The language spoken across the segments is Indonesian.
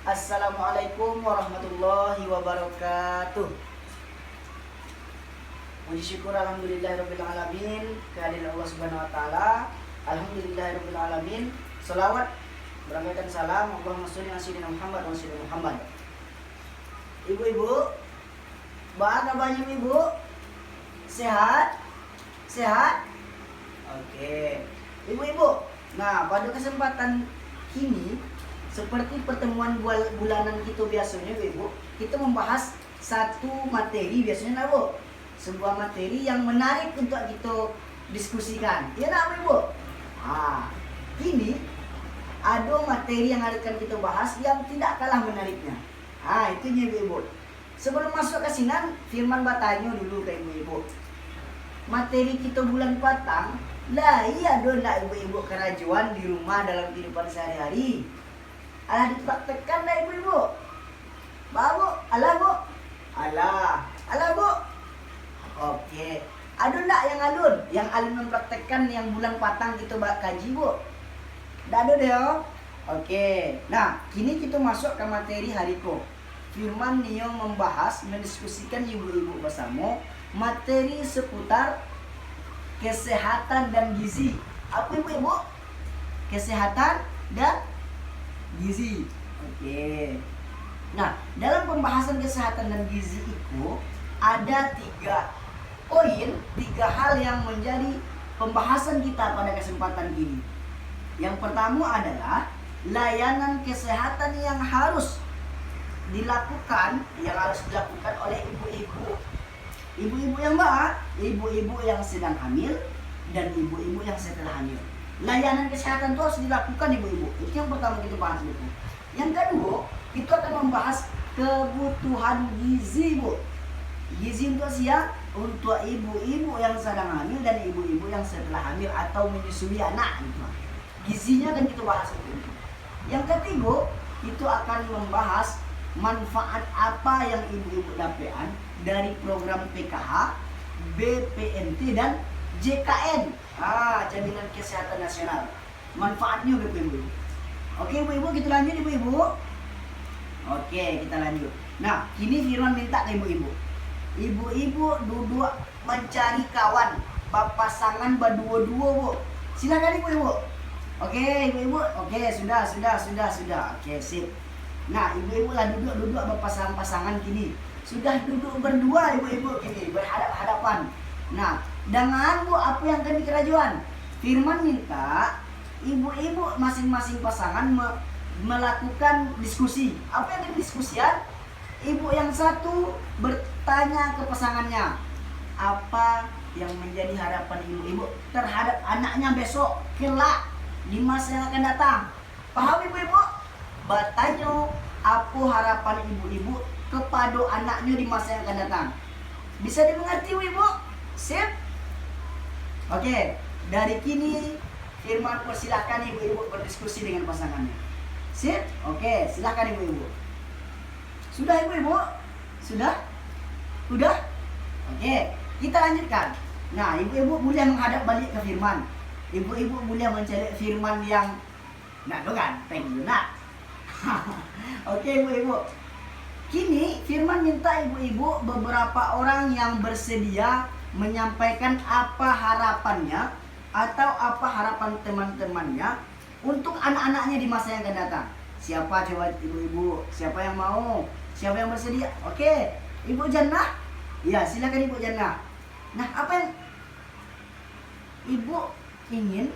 Assalamualaikum warahmatullahi wabarakatuh. Puji syukur alhamdulillahirabbil alamin, kehadiran Allah Subhanahu wa taala. Alhamdulillahirabbil alamin. Selawat berangkatkan salam Allahumma sholli ala sayyidina Muhammad wa sallim Muhammad. Ibu-ibu, bagaimana kabarnya ibu? Sehat? Sehat? Oke. Ibu-ibu, nah pada kesempatan ini seperti pertemuan bulanan kita biasanya ibu, kita membahas satu materi biasanya lah bu, sebuah materi yang menarik untuk kita diskusikan. Ya nak ibu? Ini ada materi yang akan kita bahas yang tidak kalah menariknya. Itu ibu-ibu. Sebelum masuk ke sini, Firman bertanya dulu ke ibu-ibu. Materi kita bulan patang, lah iya dong lah ibu-ibu kerajuan di rumah dalam kehidupan sehari-hari. Alah dipraktekkan dah ibu-ibu. Babu, alah bu. Alah bu. Oke. Adun tak yang alun? Yang alun mempraktekkan yang bulan patang kita kaji bu? Dah ada deh oh. Oke. Nah, kini kita masuk ke materi hariko. Firman Nio membahas, mendiskusikan ibu-ibu bersama materi seputar kesehatan dan gizi. Apa ibu-ibu? Kesehatan dan gizi. Oke. Nah, dalam pembahasan kesehatan dan gizi itu ada 3 poin, 3 hal yang menjadi pembahasan kita pada kesempatan ini. Yang pertama adalah layanan kesehatan yang harus dilakukan oleh ibu-ibu. Ibu-ibu yang mana? Ibu-ibu yang sedang hamil dan ibu-ibu yang setelah hamil. Layanan kesehatan itu harus dilakukan ibu-ibu. Itu yang pertama kita bahas bu. Yang kedua, kita akan membahas kebutuhan gizi bu. Gizi untuk siapa? Untuk ibu-ibu yang sedang hamil dan ibu-ibu yang setelah hamil atau menyusui anak. Gizinya akan kita bahas itu. Yang ketiga, itu akan membahas manfaat apa yang ibu-ibu dapatkan dari program PKH, BPNT dan JKN, Jaminan Kesehatan Nasional. Manfaatnya ibu-ibu. Oke ibu-ibu, kita lanjut ibu-ibu. Oke, kita lanjut. Nah, ini Firman minta ke ibu-ibu. Ibu-ibu duduk mencari kawan, pasangan berdua-dua bu. Silakan ibu-ibu. Oke ibu-ibu. Oke, sudah. Oke, sip. Nah, ibu-ibu lah duduk berpasangan-pasangan gini. Sudah duduk berdua ibu-ibu gini, berhadap-hadapan. Nah, dengan bu apa yang akan dikerajuan? Firman minta ibu-ibu masing-masing pasangan melakukan diskusi. Apa yang didiskusikan? Ibu yang satu bertanya ke pasangannya, apa yang menjadi harapan ibu-ibu terhadap anaknya besok kelak di masa yang akan datang. Paham ibu-ibu? Bertanya apa harapan ibu-ibu kepada anaknya di masa yang akan datang. Bisa dimengerti ibu? Sip? Oke, dari kini Firman persilahkan ibu-ibu berdiskusi dengan pasangannya. Sip? Oke, silahkan ibu-ibu. Sudah ibu-ibu? Sudah? Oke, kita lanjutkan. Nah, ibu-ibu boleh menghadap balik ke Firman. Ibu-ibu boleh mencari Firman yang ganteng nak. Oke ibu-ibu. Kini Firman minta ibu-ibu beberapa orang yang bersedia menyampaikan apa harapannya atau apa harapan teman-temannya untuk anak-anaknya di masa yang akan datang. Siapa coba ibu-ibu? Siapa yang mau? Siapa yang bersedia? Oke, Ibu Jannah. Ya, silakan Ibu Jannah. Nah, apa yang Ibu ingin?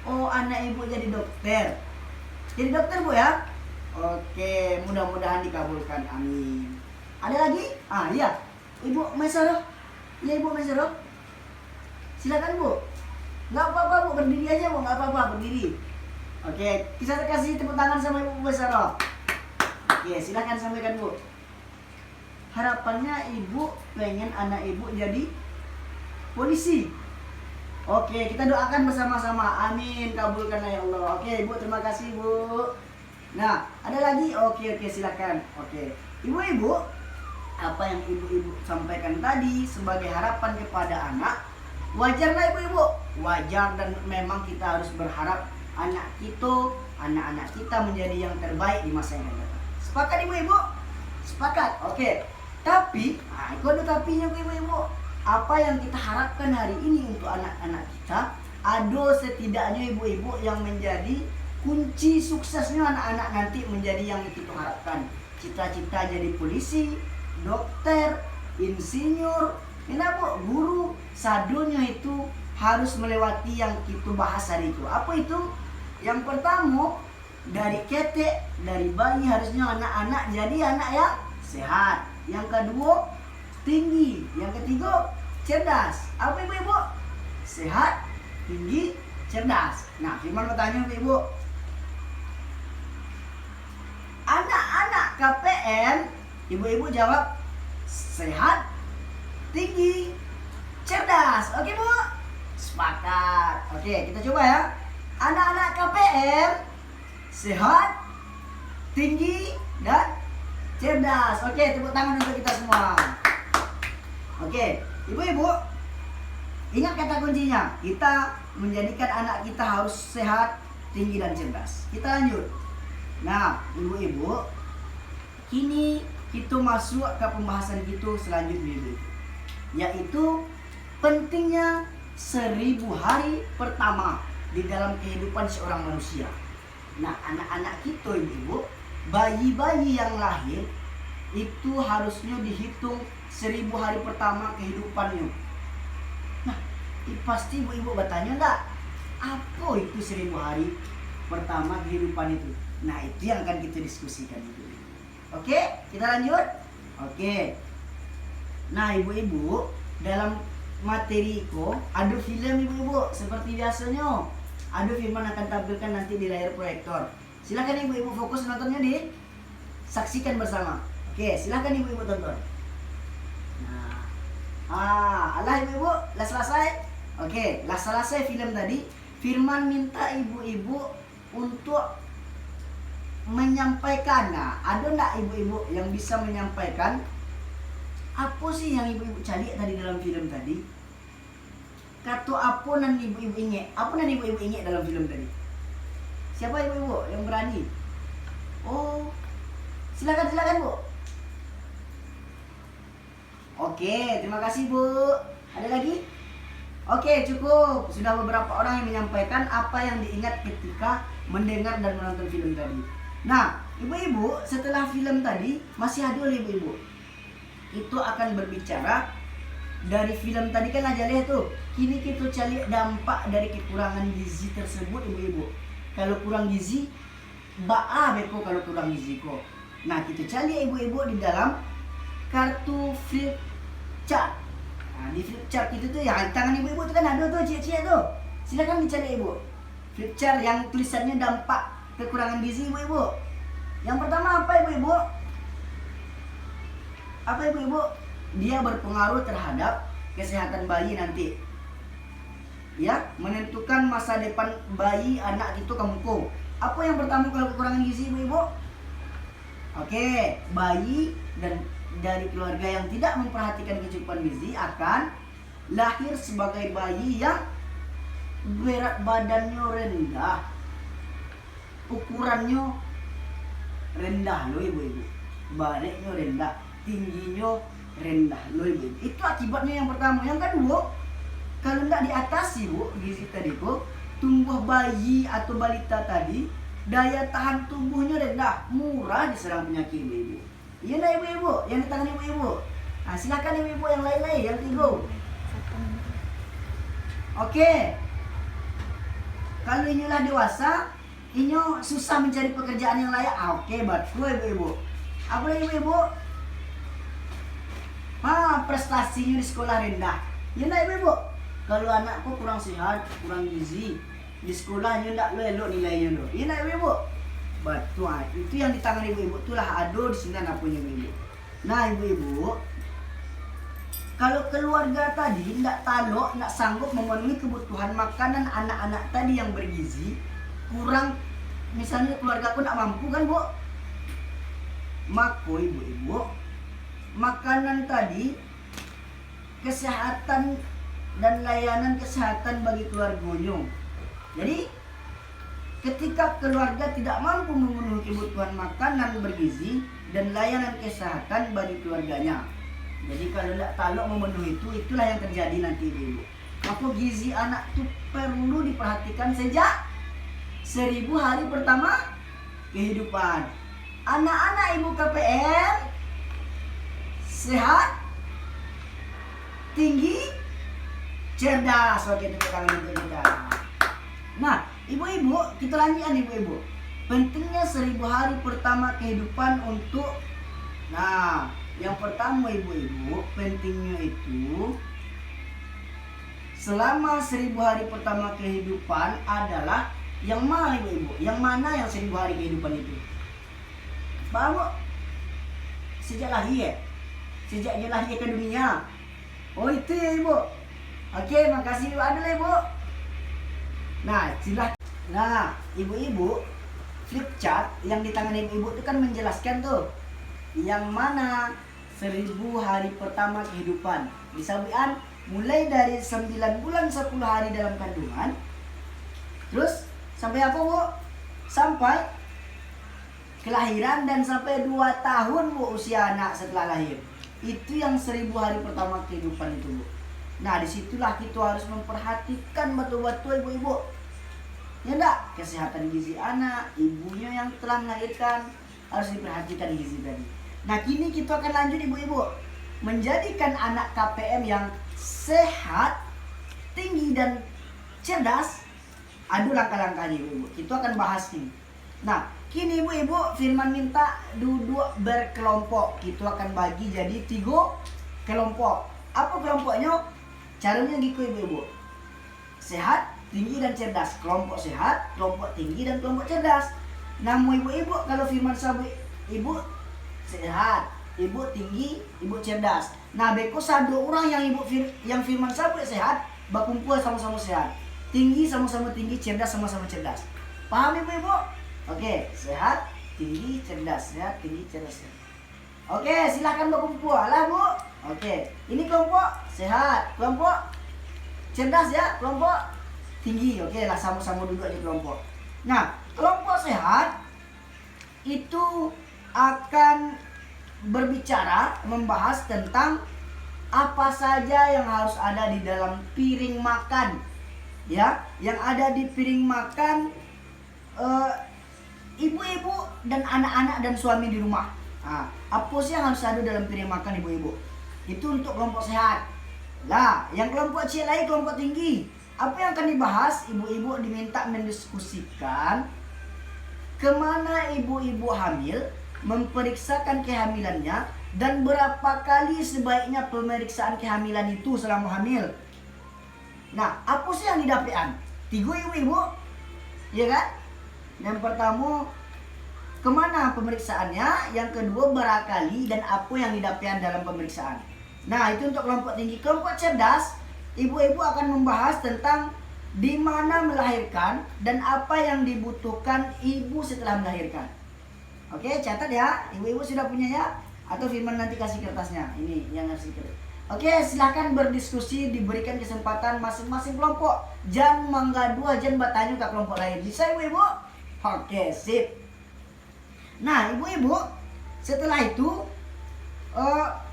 Oh, anak Ibu jadi dokter. Jadi dokter Bu ya? Oke, mudah-mudahan dikabulkan. Amin. Ada lagi? Iya. Ibu Maisarah. Ya Ibu Maisarah. Silakan Bu. Nggak apa-apa Bu, berdiri aja Bu, nggak apa-apa, berdiri. Oke, kita kasih tepuk tangan sama Ibu Maisarah. Oke, silakan sampaikan Bu. Harapannya Ibu pengen anak Ibu jadi polisi. Oke, kita doakan bersama-sama. Amin, kabulkan ya Allah. Oke, Ibu, terima kasih, Bu. Nah, ada lagi? Oke, silakan. Oke. Ibu-ibu, apa yang ibu-ibu sampaikan tadi sebagai harapan kepada anak, wajarlah ibu-ibu. Wajar dan memang kita harus berharap anak kita anak-anak kita menjadi yang terbaik di masa yang akan datang. Sepakat ibu-ibu? Sepakat. Oke. Tapi, itu ada tapinya ibu-ibu. Apa yang kita harapkan hari ini untuk anak-anak kita, ada setidaknya ibu-ibu yang menjadi kunci suksesnya anak-anak nanti menjadi yang kita harapkan. Cita-cita jadi polisi, dokter, insinyur, kenapa? Guru, sadonya itu harus melewati yang kita bahas hari itu. Apa itu? Yang pertama, dari ketek, dari bayi harusnya anak-anak jadi anak yang sehat. Yang kedua, tinggi. Yang ketiga, cerdas. Apa ibu-ibu? Sehat, tinggi, cerdas. Nah, Firman bertanya ibu-ibu, anak-anak KPM, ibu-ibu jawab sehat, tinggi, cerdas. Oke bu? Sepakat. Oke, kita coba ya. Anak-anak KPM sehat, tinggi, dan cerdas. Oke, tepuk tangan untuk kita semua. Oke, ibu-ibu, ingat kata kuncinya. Kita menjadikan anak kita harus sehat, tinggi, dan cerdas. Kita lanjut. Nah, ibu-ibu, kini kita masuk ke pembahasan kita selanjutnya, ibu. Yaitu pentingnya 1000 hari pertama di dalam kehidupan seorang manusia. Nah, anak-anak kita ibu, bayi-bayi yang lahir itu harusnya dihitung 1000 hari pertama kehidupannya. Nah, pasti ibu-ibu bertanya enggak, apa itu 1000 hari pertama kehidupan itu? Nah, itu yang akan kita diskusikan ibu. Oke, kita lanjut. Oke. Nah, ibu-ibu, dalam materi ko ada film ibu-ibu seperti biasanya. Ada Firman akan tampilkan nanti di layar proyektor. Silakan ibu-ibu fokus nontonnya, saksikan bersama. Oke, silakan ibu-ibu tonton. Nah, alah ibu-ibu, lah selesai. Oke, lah selesai film tadi. Firman minta ibu-ibu untuk menyampaikan. Nah, ada enggak ibu-ibu yang bisa menyampaikan apa sih yang ibu-ibu cari tadi dalam film tadi? Kata apa nan ibu-ibu ingat? Apa nan ibu-ibu ingat dalam film tadi? Siapa ibu-ibu yang berani? Oh, silakan bu. Oke, terima kasih bu. Ada lagi? Oke, cukup. Sudah beberapa orang yang menyampaikan apa yang diingat ketika mendengar dan menonton film tadi. Nah, ibu-ibu, setelah film tadi masih ada ibu-ibu. Itu akan berbicara dari film tadi kan aja lihat tuh. Kini kita cari dampak dari kekurangan gizi tersebut ibu-ibu. Kalau kurang gizi, baa beko kalau kurang gizi kok. Nah, kita cari ibu-ibu di dalam kartu flip chart. Nah, di flip chart itu tuh ya tangan ibu-ibu itu kan ada tuh cia-cia tuh. Silakan dicari ibu. Flip chart yang tulisannya dampak kekurangan gizi ibu-ibu. Yang pertama apa ibu-ibu? Apa ibu-ibu? Dia berpengaruh terhadap kesehatan bayi nanti. Ya, menentukan masa depan bayi anak itu kamu. Apa yang pertama kalau kekurangan gizi ibu-ibu? Oke, bayi dan dari keluarga yang tidak memperhatikan kecukupan gizi akan lahir sebagai bayi yang berat badannya rendah, ukurannya rendah loh ibu-ibu, badannya rendah, tingginya rendah loh ibu-ibu. Itu akibatnya yang pertama. Yang kedua, kalau tidak diatasi bu gizi tadi bu, tumbuh bayi atau balita tadi daya tahan tubuhnya rendah, murah diserang penyakit ibu-ibu. Iya enggak ibu-ibu? Yang ditangani ibu-ibu. Nah, silakan ibu-ibu yang lain-lain, yang tiga. Oke. Kalau inilah dewasa, ini susah mencari pekerjaan yang layak. Oke, betul ibu-ibu. Apa lagi ibu-ibu? Prestasinya di sekolah rendah. Iya enggak ibu-ibu? Kalau anakku kurang sehat, kurang gizi, di sekolahnya enggak elok nilainya loh. Iya enggak ibu-ibu? Betul, itu yang ditangani ibu-ibu. Itulah ada di sini punya ibu-ibu. Nah ibu-ibu, kalau keluarga tadi tidak talok, tidak sanggup memenuhi kebutuhan makanan anak-anak tadi yang bergizi, kurang, misalnya keluarga aku tidak mampu kan bu, maka ibu-ibu, makanan tadi, kesehatan dan layanan kesehatan bagi keluarganya. Jadi ketika keluarga tidak mampu memenuhi kebutuhan makanan bergizi dan layanan kesehatan bagi keluarganya. Jadi kalau tidak taluk memenuhi itu, itulah yang terjadi nanti ibu-ibu. Maka gizi anak itu perlu diperhatikan sejak 1000 hari pertama kehidupan. Anak-anak ibu KPM sehat, tinggi, cerdas. Oke, tepuk tangan untuk kita. Nah, ibu-ibu, kita lanjutkan ibu-ibu. Pentingnya 1000 hari pertama kehidupan untuk, nah, yang pertama ibu-ibu, pentingnya itu selama 1000 hari pertama kehidupan adalah yang mana ibu-ibu? Yang mana yang 1000 hari kehidupan itu? Baru sejak lahir ya? Sejak dia lahir ke dunia. Oh itu ya ibu. Oke, makasih ibu. Adalah ibu. Nah, silahkan. Nah, ibu-ibu, flip chart yang di tangan ibu-ibu itu kan menjelaskan tuh yang mana 1000 hari pertama kehidupan. Misalnya mulai dari 9 bulan 10 hari dalam kandungan. Terus sampai apa bu? Sampai kelahiran dan sampai 2 tahun bu usia anak setelah lahir. Itu yang 1000 hari pertama kehidupan itu bu. Nah disitulah kita harus memperhatikan betul-betul ibu-ibu. Ya enggak? Kesehatan gizi anak, ibunya yang telah melahirkan harus diperhatikan gizi tadi. Nah kini kita akan lanjut ibu-ibu. Menjadikan anak KPM yang sehat, tinggi dan cerdas. Ada langkah-langkahnya ibu-ibu. Kita akan bahas ini. Nah kini ibu-ibu firman minta duduk berkelompok. Kita akan bagi jadi 3 kelompok. Apa kelompoknya? Caranya gitu ibu-ibu. Sehat, tinggi dan cerdas. Kelompok sehat, kelompok tinggi dan kelompok cerdas. Namun ibu-ibu kalau firman sabit ibu sehat, ibu tinggi, ibu cerdas. Nah beko satu orang yang firman sabit sehat, bakumpul sama-sama sehat. Tinggi sama-sama tinggi, cerdas sama-sama cerdas. Paham ibu-ibu? Oke, sehat, tinggi, cerdas, sehat, tinggi, cerdas. Oke, silahkan berkumpul lah bu. Oke, ini kelompok sehat, kelompok cerdas ya, kelompok tinggi. Oke lah, sama-sama duduk di kelompok. Nah, kelompok sehat itu akan berbicara, membahas tentang apa saja yang harus ada di dalam piring makan, ya, yang ada di piring makan. Ibu-ibu dan anak-anak dan suami di rumah. Nah, apa sih yang harus ada dalam piring makan ibu-ibu? Itu untuk kelompok sehat. Lah, yang kelompok C lain kelompok tinggi. Apa yang akan dibahas? Ibu-ibu diminta mendiskusikan kemana ibu-ibu hamil, memeriksakan kehamilannya, dan berapa kali sebaiknya pemeriksaan kehamilan itu selama hamil. Nah, apa sih yang didapatkan? 3 ibu-ibu, ya kan? Yang pertama, kemana pemeriksaannya? Yang kedua, berapa kali dan apa yang didapatkan dalam pemeriksaan. Nah, itu untuk kelompok tinggi. Kelompok cerdas, ibu-ibu akan membahas tentang di mana melahirkan dan apa yang dibutuhkan ibu setelah melahirkan. Oke, catat ya. Ibu-ibu sudah punya ya? Atau Firman nanti kasih kertasnya. Ini yang harus dikira. Oke, silahkan berdiskusi, diberikan kesempatan masing-masing kelompok. Jangan menggadu, jangan bertanya ke kelompok lain. Bisa ibu-ibu? Oke, sip. Nah, ibu-ibu, setelah itu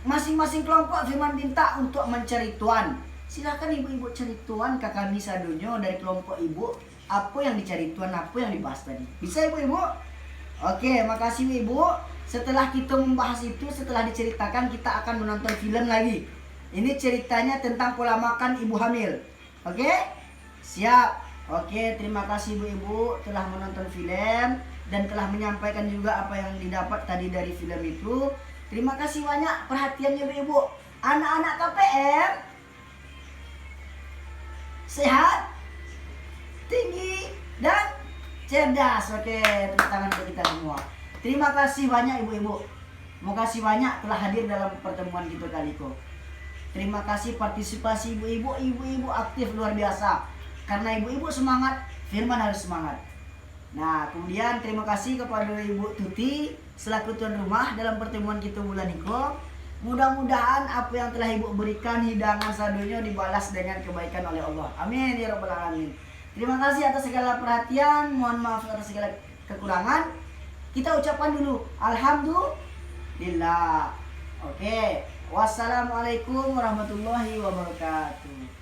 masing-masing kelompok Firman minta untuk mencari tuan. Silakan ibu-ibu cari tuan ke kami sadonyo dari kelompok ibu. Apa yang dicari tuan, apa yang dibahas tadi. Bisa ibu-ibu? Oke, makasih ibu. Setelah kita membahas itu, setelah diceritakan, kita akan menonton film lagi. Ini ceritanya tentang pola makan ibu hamil. Oke? Siap. Oke, terima kasih ibu-ibu telah menonton film dan telah menyampaikan juga apa yang didapat tadi dari film itu. Terima kasih banyak perhatiannya ibu-ibu. Anak-anak KPM sehat, tinggi, dan cerdas. Oke, tepuk tangan untuk kita semua. Terima kasih banyak ibu-ibu. Terima kasih banyak telah hadir dalam pertemuan kita kali ini. Terima kasih partisipasi ibu-ibu. Ibu-ibu aktif luar biasa. Karena ibu-ibu semangat, Firman harus semangat. Nah, kemudian terima kasih kepada Ibu Tuti selaku tuan rumah dalam pertemuan kita bulan ini. Mudah-mudahan apa yang telah ibu berikan hidangan sadunya dibalas dengan kebaikan oleh Allah. Amin ya rabbal alamin. Terima kasih atas segala perhatian, mohon maaf atas segala kekurangan. Kita ucapkan dulu alhamdulillah. Oke. Wassalamualaikum warahmatullahi wabarakatuh.